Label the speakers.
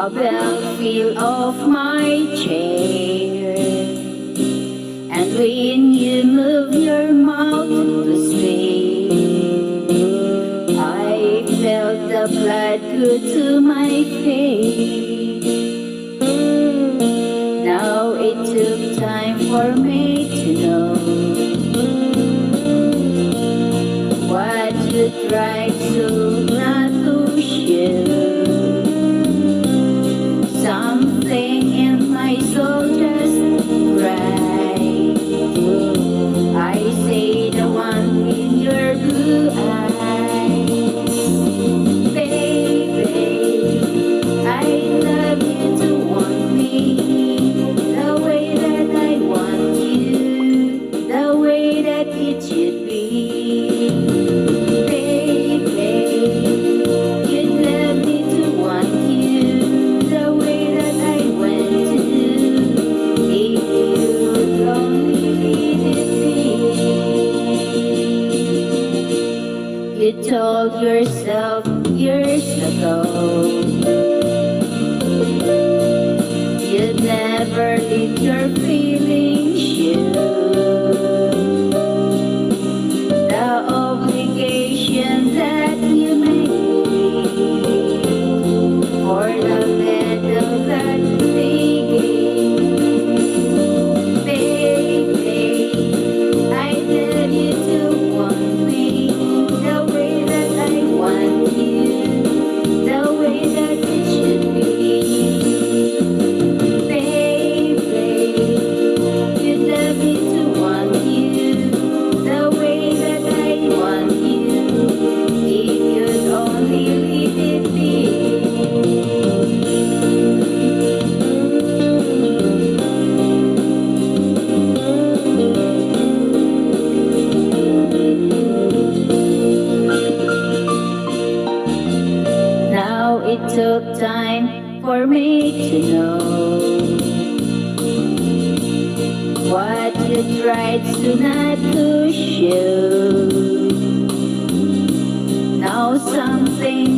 Speaker 1: A bell fell off my chair, and when you move your mouth to speak, I felt the blood go to my face. Now it took time for me to know what you tried so not to show. Something in my soul just cried. I say the one in your blue eyes. Baby, I love you to want me the way that I want you, the way that it should be. Baby, you love me to want you the way that I want to. If you'd only leave it be. You told yourself years ago you'd never let your feelings show. The obligation that you made for the battle that they gave. Baby, I tell you to want me the way that I want you, the way that it should be. Baby, you love me to want you the way that I want you. If you'd only leave it be. Now it took time for me to know what you tried so not to show. Now something